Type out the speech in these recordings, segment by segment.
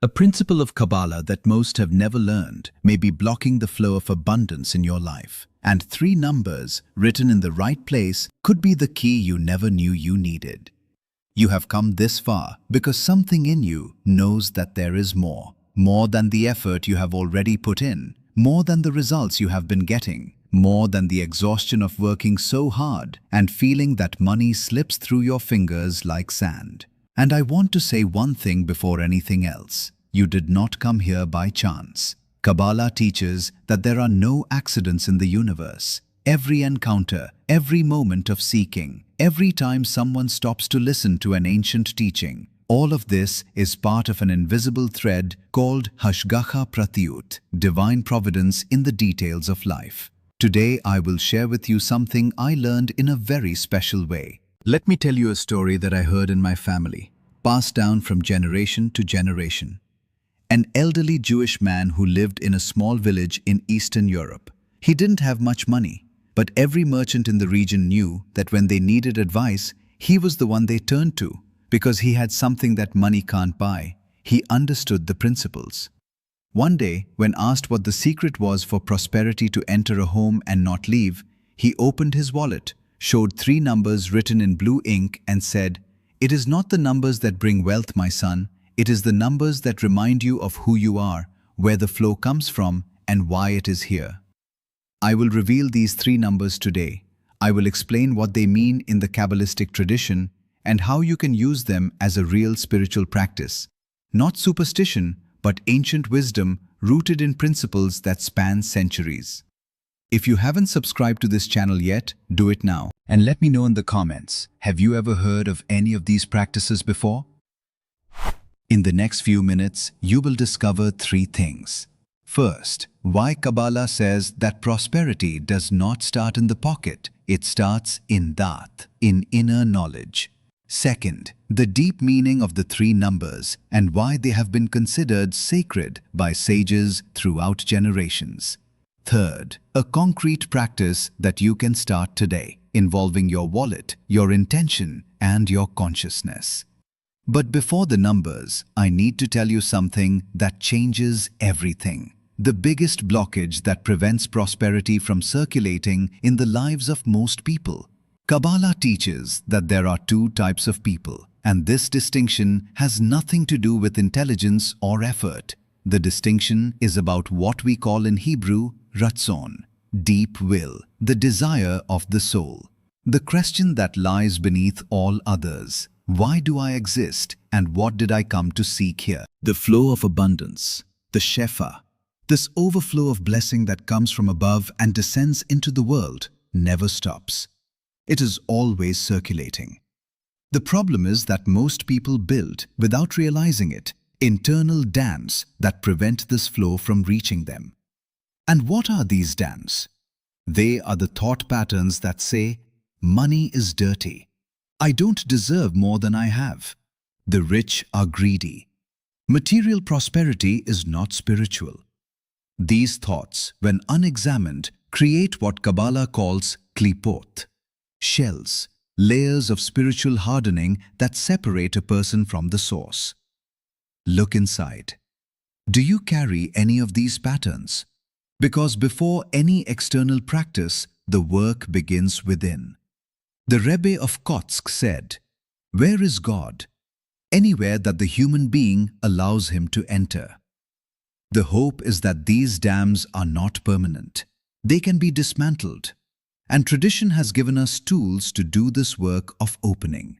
A principle of Kabbalah that most have never learned may be blocking the flow of abundance in your life. And 3 numbers written in the right place could be the key you never knew you needed. You have come this far because something in you knows that there is more than the effort you have already put in, more than the results you have been getting, more than the exhaustion of working so hard and feeling that money slips through your fingers like sand. And I want to say one thing before anything else. You did not come here by chance. Kabbalah teaches that there are no accidents in the universe. Every encounter, every moment of seeking, every time someone stops to listen to an ancient teaching, all of this is part of an invisible thread called Hashgacha Pratiyut, divine providence in the details of life. Today I will share with you something I learned in a very special way. Let me tell you a story that I heard in my family, passed down from generation to generation. An elderly Jewish man who lived in a small village in Eastern Europe. He didn't have much money, but every merchant in the region knew that when they needed advice, he was the one they turned to, because he had something that money can't buy. He understood the principles. One day, when asked what the secret was for prosperity to enter a home and not leave, he opened his wallet, showed 3 numbers written in blue ink and said, "It is not the numbers that bring wealth, my son. It is the numbers that remind you of who you are, where the flow comes from, and why it is here." I will reveal these 3 numbers today. I will explain what they mean in the Kabbalistic tradition and how you can use them as a real spiritual practice. Not superstition, but ancient wisdom rooted in principles that span centuries. If you haven't subscribed to this channel yet, do it now. And let me know in the comments, have you ever heard of any of these practices before? In the next few minutes, you will discover 3 things. First, why Kabbalah says that prosperity does not start in the pocket, it starts in dat, in inner knowledge. Second, the deep meaning of the 3 numbers and why they have been considered sacred by sages throughout generations. Third, a concrete practice that you can start today, involving your wallet, your intention, and your consciousness. But before the numbers, I need to tell you something that changes everything. The biggest blockage that prevents prosperity from circulating in the lives of most people. Kabbalah teaches that there are 2 types of people, and this distinction has nothing to do with intelligence or effort. The distinction is about what we call in Hebrew, ratzon, deep will, the desire of the soul. The question that lies beneath all others. Why do I exist, and what did I come to seek here? The flow of abundance, the shefa, this overflow of blessing that comes from above and descends into the world, never stops. It is always circulating. The problem is that most people build, without realizing it, internal dams that prevent this flow from reaching them. And what are these dams? They are the thought patterns that say, money is dirty. I don't deserve more than I have. The rich are greedy. Material prosperity is not spiritual. These thoughts, when unexamined, create what Kabbalah calls klipot, shells, layers of spiritual hardening that separate a person from the source. Look inside. Do you carry any of these patterns? Because before any external practice, the work begins within. The Rebbe of Kotsk said, "Where is God? Anywhere that the human being allows him to enter." The hope is that these dams are not permanent. They can be dismantled. And tradition has given us tools to do this work of opening.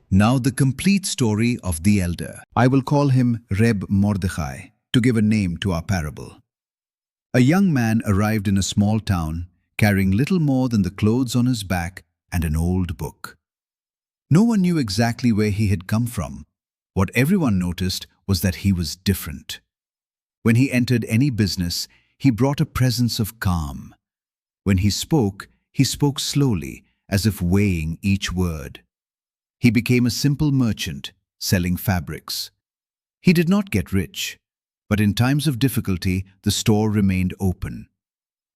Now the complete story of the elder. I will call him Reb Mordechai, to give a name to our parable. A young man arrived in a small town, carrying little more than the clothes on his back and an old book. No one knew exactly where he had come from. What everyone noticed was that he was different. When he entered any business, he brought a presence of calm. When he spoke slowly, as if weighing each word. He became a simple merchant, selling fabrics. He did not get rich, but in times of difficulty, the store remained open.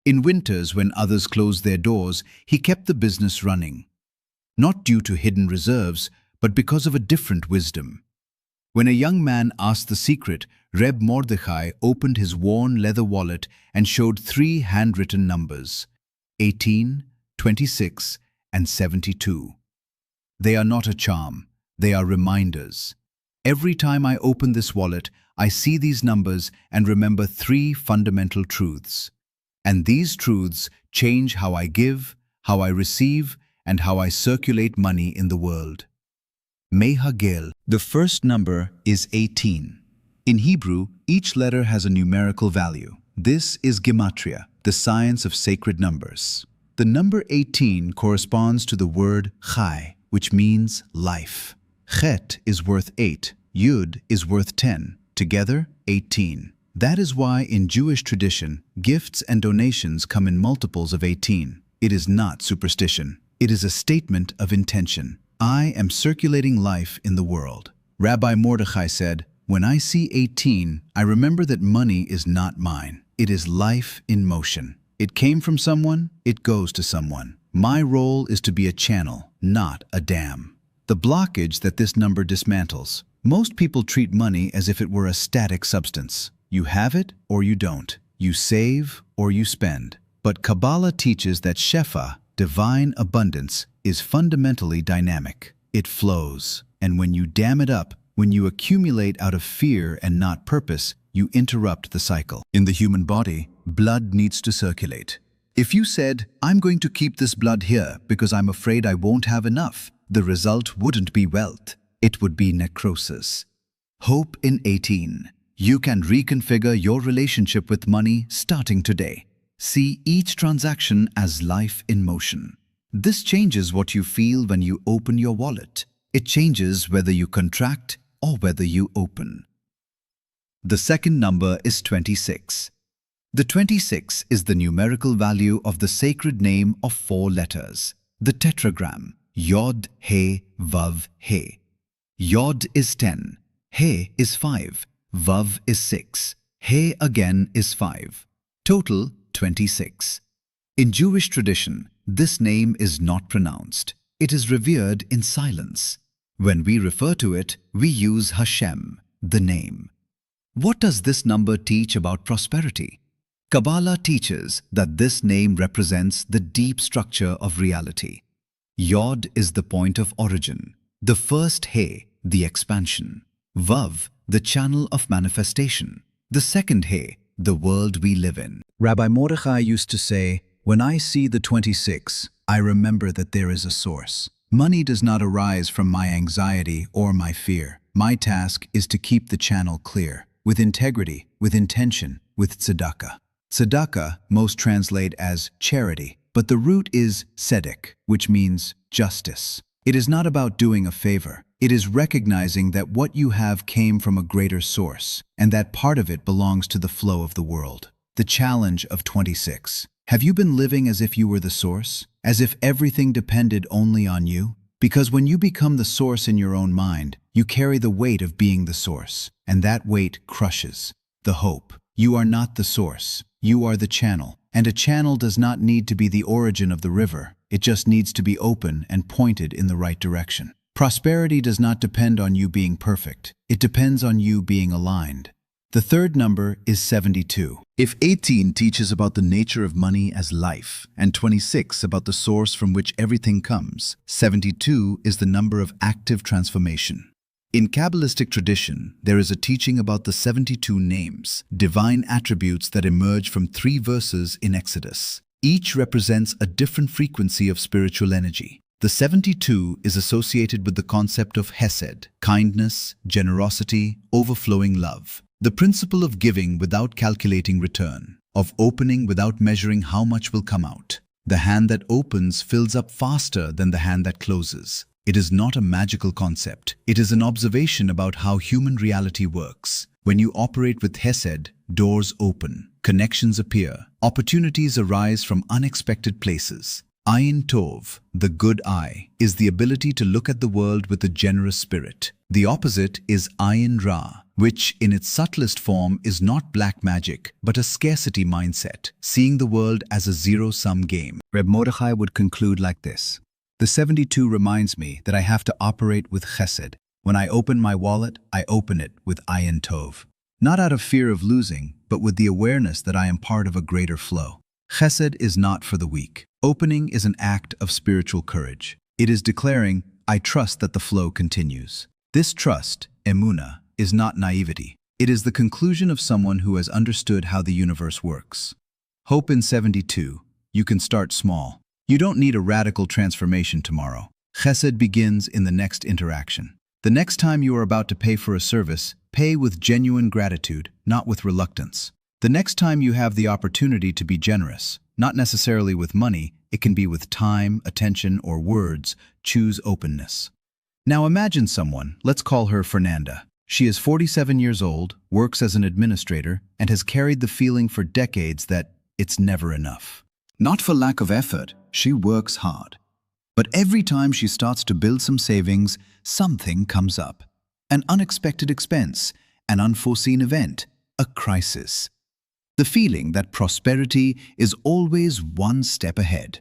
In winters, when others closed their doors, he kept the business running. Not due to hidden reserves, but because of a different wisdom. When a young man asked the secret, Reb Mordechai opened his worn leather wallet and showed 3 handwritten numbers, 18, 26, and 72. They are not a charm, they are reminders. Every time I open this wallet, I see these numbers and remember 3 fundamental truths. And these truths change how I give, how I receive, and how I circulate money in the world. Mehagel. The first number is 18. In Hebrew, each letter has a numerical value. This is Gematria, the science of sacred numbers. The number 18 corresponds to the word Chai, which means life. Chet is worth 8, Yud is worth 10, together 18. That is why in Jewish tradition, gifts and donations come in multiples of 18. It is not superstition. It is a statement of intention. I am circulating life in the world. Rabbi Mordechai said, "When I see 18, I remember that money is not mine. It is life in motion. It came from someone, it goes to someone. My role is to be a channel, not a dam." The blockage that this number dismantles. Most people treat money as if it were a static substance. You have it or you don't. You save or you spend. But Kabbalah teaches that Shefa, divine abundance, is fundamentally dynamic. It flows. And when you dam it up, when you accumulate out of fear and not purpose, you interrupt the cycle. In the human body, blood needs to circulate. If you said, "I'm going to keep this blood here because I'm afraid I won't have enough," the result wouldn't be wealth. It would be necrosis. Hope in 18. You can reconfigure your relationship with money starting today. See each transaction as life in motion. This changes what you feel when you open your wallet. It changes whether you contract or whether you open. The second number is 26. The 26 is the numerical value of the sacred name of 4 letters, the tetragram, Yod, He, Vav, He. Yod is 10, He is 5, Vav is 6, He again is 5. Total 26. In Jewish tradition, this name is not pronounced. It is revered in silence. When we refer to it, we use Hashem, the name. What does this number teach about prosperity? Kabbalah teaches that this name represents the deep structure of reality. Yod is the point of origin, the first He, the expansion. Vav, the channel of manifestation. The second He, the world we live in. Rabbi Mordechai used to say, "When I see the 26, I remember that there is a source. Money does not arise from my anxiety or my fear. My task is to keep the channel clear, with integrity, with intention, with tzedakah." Tzedakah most translate as charity, but the root is tzedek, which means justice. It is not about doing a favor. It is recognizing that what you have came from a greater source, and that part of it belongs to the flow of the world. The challenge of 26. Have you been living as if you were the source? As if everything depended only on you? Because when you become the source in your own mind, you carry the weight of being the source, and that weight crushes the hope. You are not the source. You are the channel, and a channel does not need to be the origin of the river. It just needs to be open and pointed in the right direction. Prosperity does not depend on you being perfect. It depends on you being aligned. The third number is 72. If 18 teaches about the nature of money as life, and 26 about the source from which everything comes, 72 is the number of active transformation. In Kabbalistic tradition, there is a teaching about the 72 names, divine attributes that emerge from 3 verses in Exodus. Each represents a different frequency of spiritual energy. The 72 is associated with the concept of Hesed, kindness, generosity, overflowing love. The principle of giving without calculating return, of opening without measuring how much will come out. The hand that opens fills up faster than the hand that closes. It is not a magical concept. It is an observation about how human reality works. When you operate with Hesed, doors open, connections appear, opportunities arise from unexpected places. Ayin Tov, the good eye, is the ability to look at the world with a generous spirit. The opposite is Ayin Ra, which in its subtlest form is not black magic, but a scarcity mindset, seeing the world as a zero-sum game. Reb Mordechai would conclude like this. The 72 reminds me that I have to operate with chesed, When I open my wallet, I open it with Ayin Tov. Not out of fear of losing, but with the awareness that I am part of a greater flow. Chesed is not for the weak. Opening is an act of spiritual courage. It is declaring, I trust that the flow continues. This trust, emunah, is not naivety. It is the conclusion of someone who has understood how the universe works. Hope in 72. You can start small. You don't need a radical transformation tomorrow. Chesed begins in the next interaction. The next time you are about to pay for a service, pay with genuine gratitude, not with reluctance. The next time you have the opportunity to be generous, not necessarily with money, it can be with time, attention, or words, choose openness. Now imagine someone, let's call her Fernanda. She is 47 years old, works as an administrator, and has carried the feeling for decades that it's never enough. Not for lack of effort, she works hard. But every time she starts to build some savings, something comes up. An unexpected expense, an unforeseen event, a crisis. The feeling that prosperity is always one step ahead.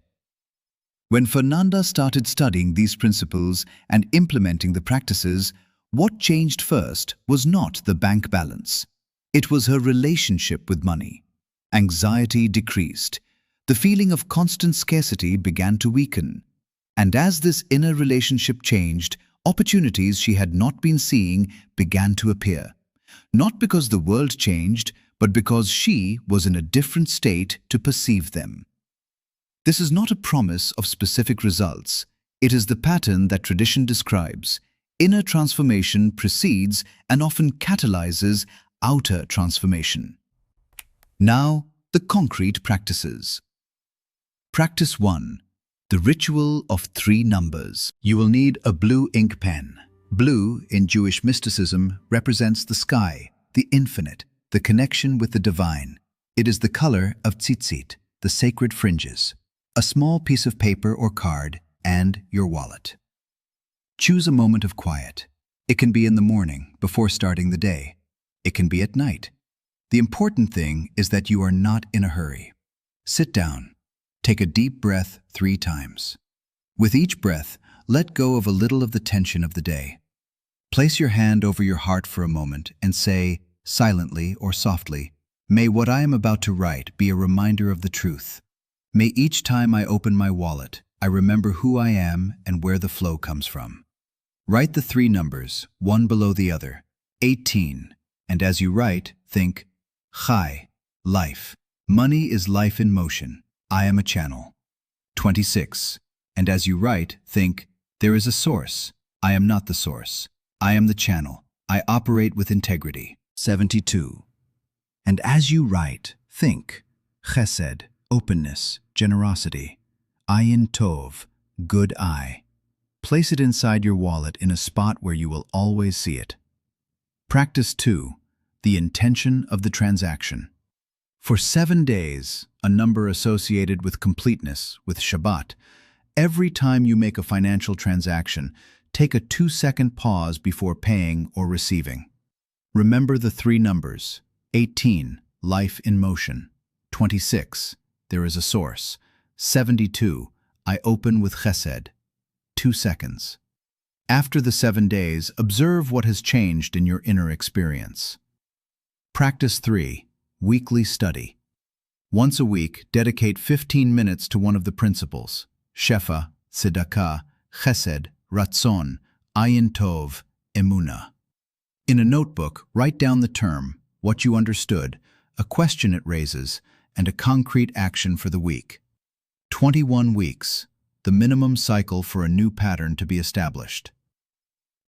When Fernanda started studying these principles and implementing the practices, what changed first was not the bank balance. It was her relationship with money. Anxiety decreased. The feeling of constant scarcity began to weaken. And as this inner relationship changed, opportunities she had not been seeing began to appear. Not because the world changed, but because she was in a different state to perceive them. This is not a promise of specific results. It is the pattern that tradition describes. Inner transformation precedes and often catalyzes outer transformation. Now, the concrete practices. Practice 1. The ritual of 3 numbers. You will need a blue ink pen. Blue, in Jewish mysticism, represents the sky, the infinite, the connection with the divine. It is the color of tzitzit, the sacred fringes. A small piece of paper or card, and your wallet. Choose a moment of quiet. It can be in the morning, before starting the day. It can be at night. The important thing is that you are not in a hurry. Sit down. Take a deep breath 3 times. With each breath, let go of a little of the tension of the day. Place your hand over your heart for a moment and say, silently or softly, may what I am about to write be a reminder of the truth. May each time I open my wallet, I remember who I am and where the flow comes from. Write the 3 numbers, one below the other, 18, and as you write, think, Chai, life. Money is life in motion. I am a channel. 26. And as you write, think, there is a source. I am not the source. I am the channel. I operate with integrity. 72. And as you write, think, chesed, openness, generosity. Ayin Tov, good eye. Place it inside your wallet in a spot where you will always see it. Practice 2. The intention of the transaction. For 7 days, a number associated with completeness, with Shabbat, every time you make a financial transaction, take a 2-second pause before paying or receiving. Remember the 3 numbers. 18, life in motion. 26, there is a source. 72, I open with chesed. 2 seconds. After the 7 days, observe what has changed in your inner experience. Practice 3. Weekly study. Once a week, dedicate 15 minutes to one of the principles: shefa, tzedakah, chesed, ratzon, ayin tov, emunah. In a notebook, write down the term, what you understood, a question it raises, and a concrete action for the week. 21 weeks, the minimum cycle for a new pattern to be established.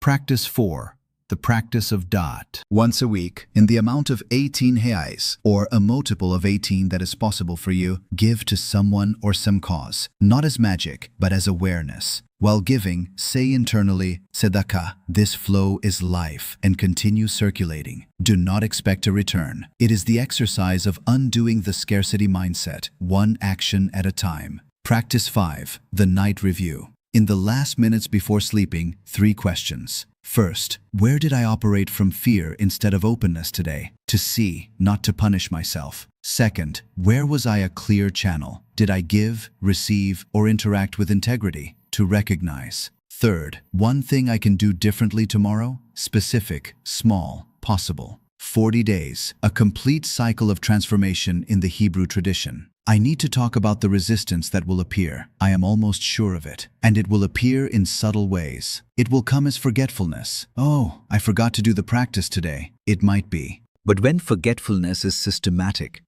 Practice 4. The practice of dot. Once a week, in the amount of 18 reais, or a multiple of 18 that is possible for you, give to someone or some cause, not as magic, but as awareness. While giving, say internally, tzedakah, this flow is life, and continue circulating. Do not expect a return. It is the exercise of undoing the scarcity mindset, one action at a time. Practice 5. The night review. In the last minutes before sleeping, 3 questions. First, where did I operate from fear instead of openness today? To see, not to punish myself. Second, where was I a clear channel? Did I give, receive, or interact with integrity? To recognize. Third, one thing I can do differently tomorrow? Specific, small, possible. 40 days, a complete cycle of transformation in the Hebrew tradition. I need to talk about the resistance that will appear. I am almost sure of it. And it will appear in subtle ways. It will come as forgetfulness. Oh, I forgot to do the practice today. It might be. But when forgetfulness is systematic,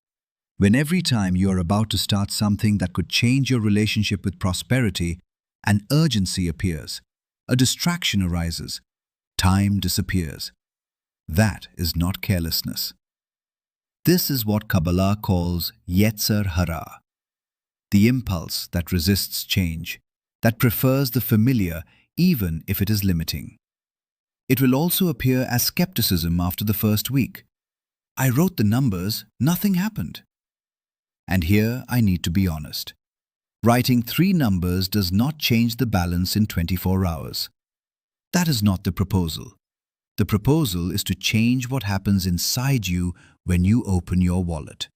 when every time you are about to start something that could change your relationship with prosperity, an urgency appears, a distraction arises, time disappears. That is not carelessness. This is what Kabbalah calls Yetzer Hara, the impulse that resists change, that prefers the familiar even if it is limiting. It will also appear as skepticism after the first week. I wrote the numbers, nothing happened. And here I need to be honest. Writing 3 numbers does not change the balance in 24 hours. That is not the proposal. The proposal is to change what happens inside you when you open your wallet.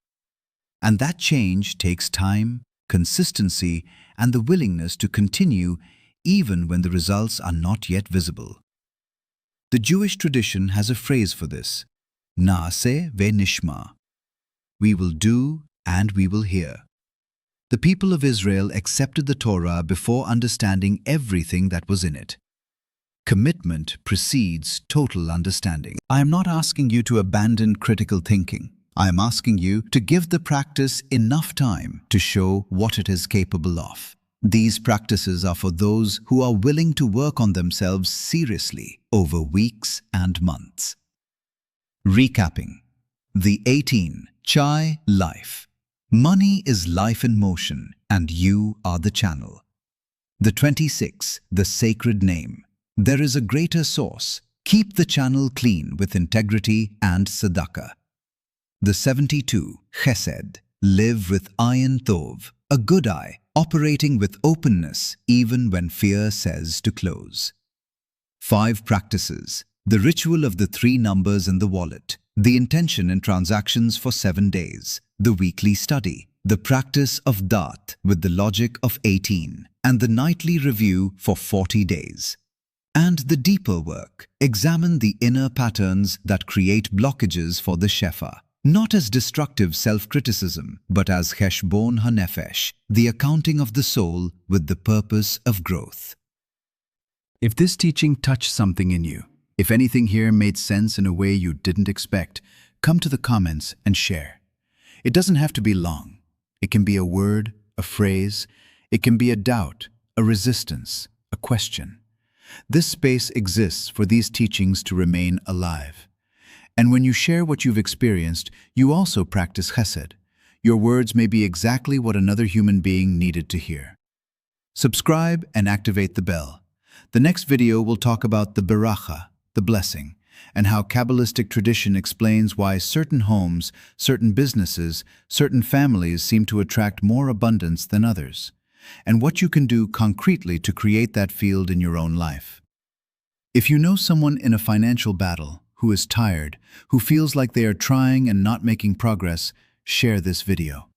And that change takes time, consistency, and the willingness to continue even when the results are not yet visible. The Jewish tradition has a phrase for this, Naaseh ve'nishma. We will do and we will hear. The people of Israel accepted the Torah before understanding everything that was in it. Commitment precedes total understanding. I am not asking you to abandon critical thinking. I am asking you to give the practice enough time to show what it is capable of. These practices are for those who are willing to work on themselves seriously over weeks and months. Recapping. The 18. Chai life. Money is life in motion, and you are the channel. The 26. The sacred name. There is a greater source. Keep the channel clean with integrity and tzedakah. The 72. Chesed. Live with ayin tov, a good eye, operating with openness even when fear says to close. 5 practices. The ritual of the 3 numbers in the wallet. The intention in transactions for 7 days. The weekly study. The practice of Da'at with the logic of 18. And the nightly review for 40 days. And the deeper work, examine the inner patterns that create blockages for the shefa, not as destructive self-criticism, but as cheshbon hanefesh, the accounting of the soul with the purpose of growth. If this teaching touched something in you, if anything here made sense in a way you didn't expect, come to the comments and share. It doesn't have to be long. It can be a word, a phrase. It can be a doubt, a resistance, a question. This space exists for these teachings to remain alive. And when you share what you've experienced, you also practice chesed. Your words may be exactly what another human being needed to hear. Subscribe and activate the bell. The next video will talk about the beracha, the blessing, and how Kabbalistic tradition explains why certain homes, certain businesses, certain families seem to attract more abundance than others, and what you can do concretely to create that field in your own life. If you know someone in a financial battle, who is tired, who feels like they are trying and not making progress, share this video.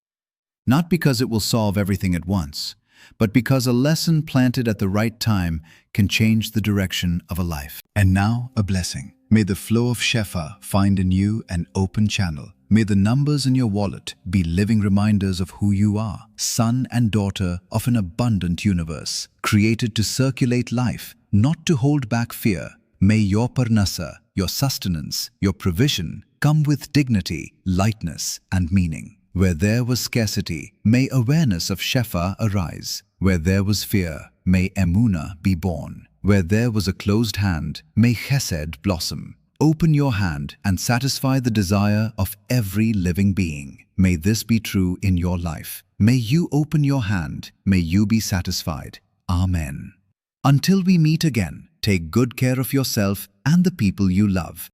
Not because it will solve everything at once, but because a lesson planted at the right time can change the direction of a life. And now, a blessing. May the flow of Shefa find in you an open channel. May the numbers in your wallet be living reminders of who you are, son and daughter of an abundant universe, created to circulate life, not to hold back fear. May your parnasa, your sustenance, your provision come with dignity, lightness, and meaning. Where there was scarcity, may awareness of Shefa arise. Where there was fear, may Emunah be born. Where there was a closed hand, may Chesed blossom. Open your hand and satisfy the desire of every living being. May this be true in your life. May you open your hand. May you be satisfied. Amen. Until we meet again, take good care of yourself and the people you love.